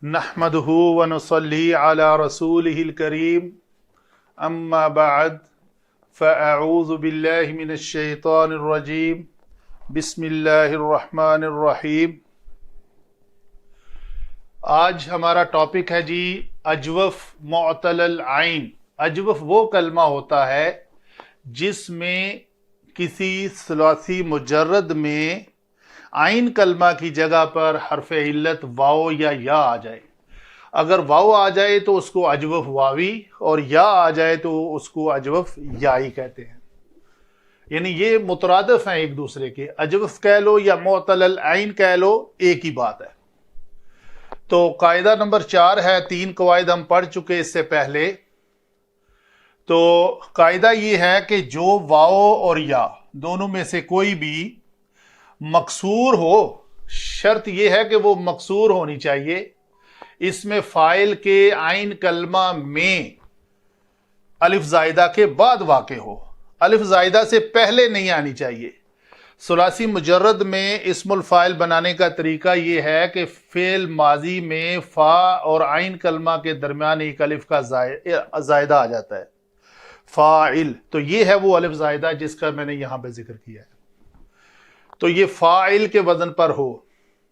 نحمده ونصلي على رسوله الكريم اما بعد فاعوذ بالله من الشیطان الرجیم بسم اللہ الرحمن الرحیم۔ آج ہمارا ٹاپک ہے جی اجوف معتل العین۔ اجوف وہ کلمہ ہوتا ہے جس میں کسی ثلاثی مجرد میں عین کلمہ کی جگہ پر حرف علت واو یا آ جائے۔ اگر واو آ جائے تو اس کو اجوف واوی، اور یا آ جائے تو اس کو اجوف یائی کہتے ہیں۔ یعنی یہ مترادف ہیں ایک دوسرے کے، اجوف کہہ لو یا معتل العین کہہ لو، ایک ہی بات ہے۔ تو قاعدہ نمبر 4 ہے، 3 قواعد ہم پڑھ چکے اس سے پہلے۔ تو قاعدہ یہ ہے کہ جو واو اور یا دونوں میں سے کوئی بھی مکسور ہو، شرط یہ ہے کہ وہ مکسور ہونی چاہیے، اس میں فاعل کے عین کلمہ میں الف زائدہ کے بعد واقع ہو، الف زائدہ سے پہلے نہیں آنی چاہیے۔ ثلاثی مجرد میں اسم الفاعل بنانے کا طریقہ یہ ہے کہ فعل ماضی میں فا اور عین کلمہ کے درمیان ایک الف کا زائدہ آ جاتا ہے، فاعل۔ تو یہ ہے وہ الف زائدہ جس کا میں نے یہاں پہ ذکر کیا ہے۔ تو یہ فاعل کے وزن پر ہو،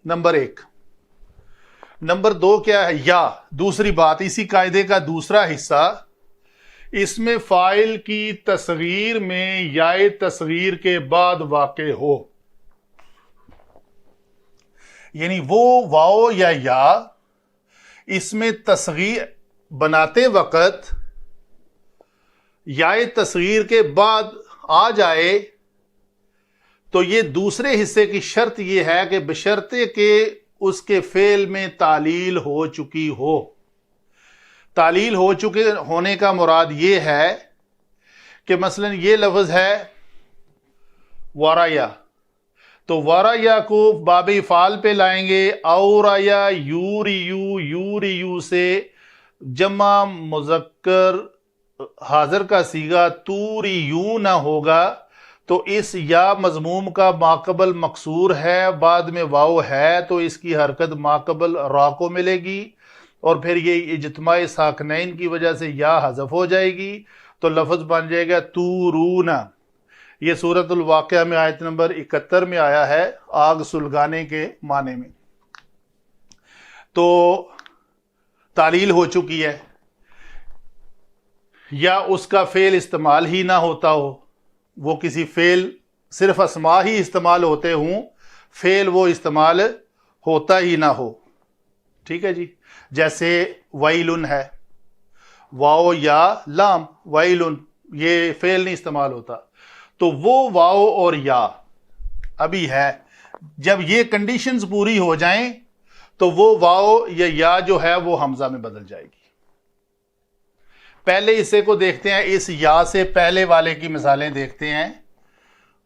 نمبر 1۔ نمبر 2 کیا ہے؟ یا۔ دوسری بات، اسی قاعدے کا دوسرا حصہ، اس میں فاعل کی تصغیر میں یائے تصغیر کے بعد واقع ہو، یعنی وہ واو یا اس میں تصغیر بناتے وقت یائے تصغیر کے بعد آ جائے، تو یہ دوسرے حصے کی شرط یہ ہے کہ بشرطے کہ اس کے فعل میں تعلیل ہو چکی ہو۔ تعلیل ہو چکے ہونے کا مراد یہ ہے کہ مثلا یہ لفظ ہے وریا، تو وریا کو باب افعال پہ لائیں گے، اوریا یوریو سے جمع مذکر حاضر کا صیغہ توریو نہ ہوگا، تو اس یا مضموم کا ماقبل مکسور ہے، بعد میں واو ہے، تو اس کی حرکت ماقبل را کو ملے گی، اور پھر یہ اجتماع ساکنین کی وجہ سے یا حذف ہو جائے گی، تو لفظ بن جائے گا تورونا۔ یہ سورۃ الواقعہ میں آیت نمبر 71 میں آیا ہے، آگ سلگانے کے معنی میں۔ تو تعلیل ہو چکی ہے، یا اس کا فعل استعمال ہی نہ ہوتا ہو، وہ کسی فعل، صرف اسماء ہی استعمال ہوتے ہوں، فعل وہ استعمال ہوتا ہی نہ ہو۔ ٹھیک ہے جی، جیسے ویلن ہے، واو یا لام، ویلن، یہ فعل نہیں استعمال ہوتا، تو وہ واو اور یا ابھی ہے، جب یہ کنڈیشنز پوری ہو جائیں تو وہ واو یا جو ہے وہ حمزہ میں بدل جائے گی۔ پہلے حصے کو دیکھتے ہیں، اس یا سے پہلے والے کی مثالیں دیکھتے ہیں۔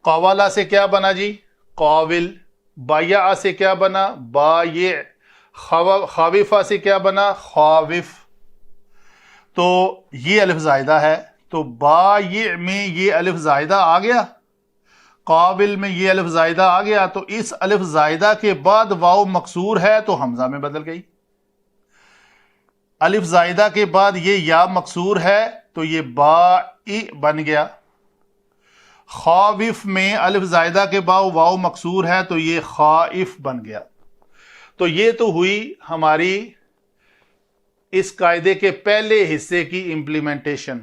قوالا سے کیا بنا جی؟ قاول۔ بایع سے کیا بنا؟ بایع۔ خاوفہ سے کیا بنا؟ خاوف۔ تو یہ الف زائدہ ہے، تو بایع میں یہ الف زائدہ آ گیا، قابل میں یہ الف زائدہ آ گیا، تو اس الف زائدہ کے بعد واو مکسور ہے تو حمزہ میں بدل گئی۔ الف زائدہ کے بعد یہ یا مکسور ہے تو یہ بائی بن گیا۔ خاوف میں الف زائدہ کے بعد واو مکسور ہے تو یہ خائف بن گیا۔ تو یہ تو ہوئی ہماری اس قاعدے کے پہلے حصے کی امپلیمنٹیشن۔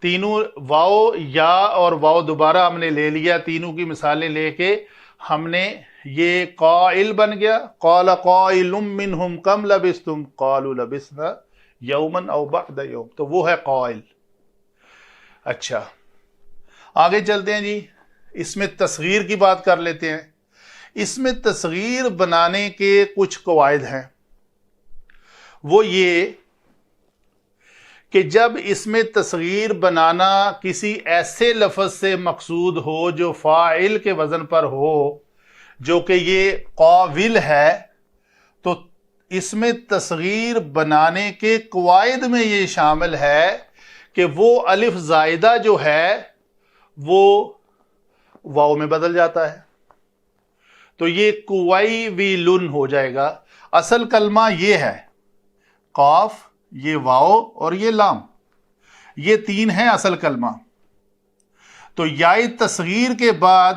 تینوں واو یا اور واو دوبارہ ہم نے لے لیا، تینوں کی مثالیں لے کے ہم نے یہ قائل بن گیا، قال قائل منہم کم لبثتم قالوا لبثنا یوما او بعد یوم، تو وہ ہے قائل۔ اچھا آگے چلتے ہیں جی، اس میں تصغیر کی بات کر لیتے ہیں۔ اس میں تصغیر بنانے کے کچھ قواعد ہیں، وہ یہ کہ جب اس میں تصغیر بنانا کسی ایسے لفظ سے مقصود ہو جو فاعل کے وزن پر ہو، جو کہ یہ قاول ہے، تو اس میں تصغیر بنانے کے قواعد میں یہ شامل ہے کہ وہ الف زائدہ جو ہے وہ واو میں بدل جاتا ہے، تو یہ کوئی ویلن ہو جائے گا۔ اصل کلمہ یہ ہے قاف، یہ واو اور یہ لام، یہ تین ہیں اصل کلمہ. تو یائے تصغیر کے بعد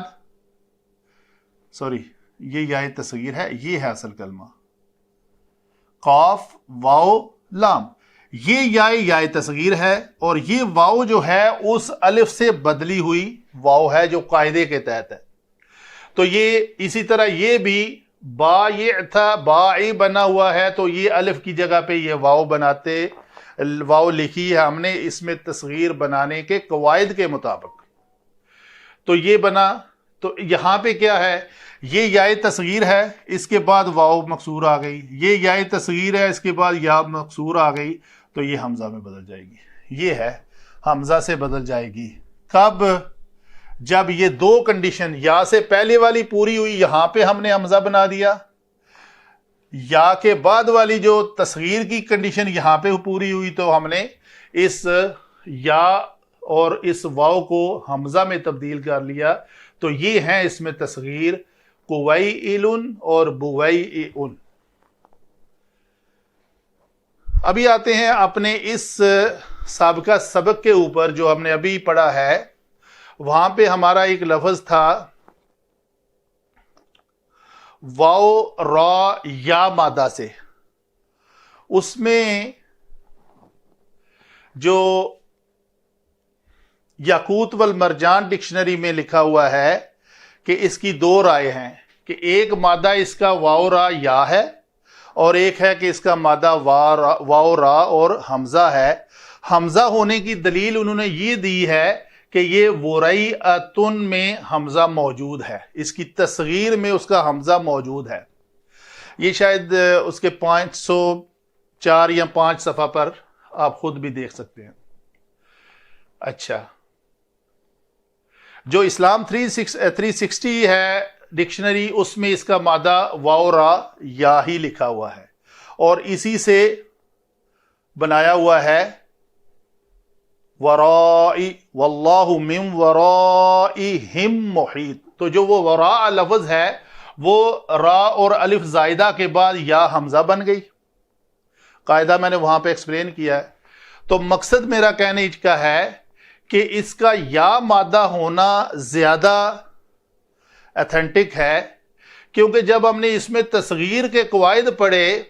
یہ یائے تصغیر ہے، یہ ہے اصل کلمہ قاف واو لام. یہ یائے تصغیر ہے اور یہ واو جو ہے اس الف سے بدلی ہوئی واو ہے جو قاعدے کے تحت ہے. تو یہ اسی طرح یہ بھی با یہ تھا با بنا ہوا ہے، تو یہ الف کی جگہ پہ یہ واو بناتے، واو لکھی ہے ہم نے اس میں تصغیر بنانے کے قواعد کے مطابق. تو یہ بنا. تو یہاں پہ کیا ہے، یہ یائے تصغیر ہے، اس کے بعد واو مکسور آ گئی، یہ یائے تصغیر ہے، اس کے بعد یا مکسور آ گئی، تو یہ حمزہ میں بدل جائے گی. یہ ہے حمزہ سے بدل جائے گی. کب؟ جب یہ دو کنڈیشن یا سے پہلے والی پوری ہوئی، یہاں پہ ہم نے حمزہ بنا دیا، یا کے بعد والی جو تصغیر کی کنڈیشن یہاں پہ پوری ہوئی تو ہم نے اس یا اور اس واو کو حمزہ میں تبدیل کر لیا. تو یہ ہیں اس میں تصغیر قویل اور بویئن. ابھی آتے ہیں اپنے اس سابقہ سبق کے اوپر جو ہم نے ابھی پڑھا ہے. وہاں پہ ہمارا ایک لفظ تھا واو را یا مادہ سے. اس میں جو یاقوت والمرجان ڈکشنری میں لکھا ہوا ہے کہ اس کی دو رائے ہیں، کہ ایک مادہ اس کا واو را یا ہے اور ایک ہے کہ اس کا مادہ واو را اور حمزہ ہے. حمزہ ہونے کی دلیل انہوں نے یہ دی ہے کہ یہ ورعیۃن میں حمزہ موجود ہے، اس کی تصغیر میں اس کا حمزہ موجود ہے. یہ شاید اس کے 504 یا 5 صفحہ پر آپ خود بھی دیکھ سکتے ہیں. اچھا، جو اسلام 360 ہے ڈکشنری، اس میں اس کا مادہ واو را یا ہی لکھا ہوا ہے اور اسی سے بنایا ہوا ہے ورائی واللہ من ورائہم محیط. تو جو وہ وراء لفظ ہے وہ را اور الف زائدہ کے بعد یا حمزہ بن گئی. قاعدہ میں نے وہاں پہ ایکسپلین کیا ہے. تو مقصد میرا کہنے کا ہے کہ اس کا یا مادہ ہونا زیادہ ایتھنٹک ہے، کیونکہ جب ہم نے اس میں تصغیر کے قواعد پڑھے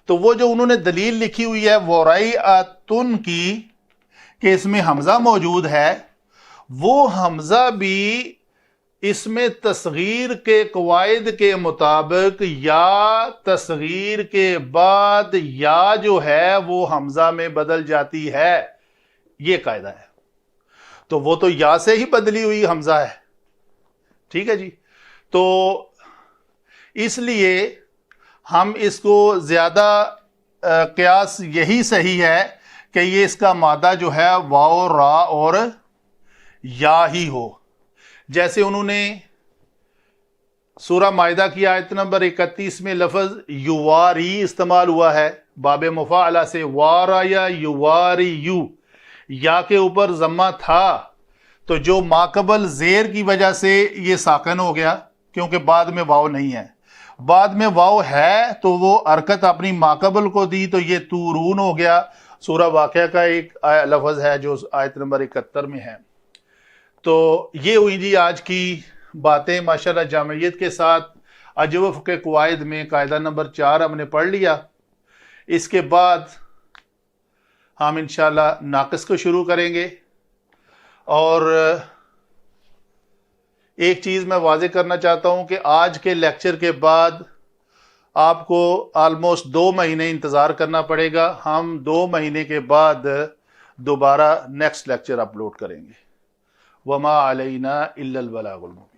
تو وہ جو انہوں نے دلیل لکھی ہوئی ہے ورعیۃن کی کہ اس میں حمزہ موجود ہے، وہ حمزہ بھی اس میں تصغیر کے قواعد کے مطابق یا تصغیر کے بعد یا جو ہے وہ حمزہ میں بدل جاتی ہے. یہ قاعدہ ہے. تو وہ تو یا سے ہی بدلی ہوئی حمزہ ہے. ٹھیک ہے جی. تو اس لیے ہم اس کو زیادہ قیاس یہی صحیح ہے کہ یہ اس کا مادہ جو ہے واو را اور یا ہی ہو. جیسے انہوں نے سورہ مائدہ کی آیت نمبر 31 میں لفظ یواری استعمال ہوا ہے، باب مفاعلہ سے وارا یا یواری یو، یا کے اوپر ضمہ تھا تو جو ماقبل زیر کی وجہ سے یہ ساکن ہو گیا، کیونکہ بعد میں واو نہیں ہے. بعد میں واو ہے تو وہ حرکت اپنی ماقبل کو دی تو یہ تورون ہو گیا. سورہ واقعہ کا ایک لفظ ہے جو آیت نمبر 71 میں ہے. تو یہ ہوئی جی آج کی باتیں. ماشاءاللہ جامعیت کے ساتھ اجوف کے قواعد میں قاعدہ نمبر 4 ہم نے پڑھ لیا. اس کے بعد ہم انشاءاللہ ناقص کو شروع کریں گے. اور ایک چیز میں واضح کرنا چاہتا ہوں کہ آج کے لیکچر کے بعد آپ کو آلموسٹ 2 مہینے انتظار کرنا پڑے گا. ہم 2 مہینے کے بعد دوبارہ نیکسٹ لیکچر اپلوڈ کریں گے. وما علینا الا البلاغ المبین.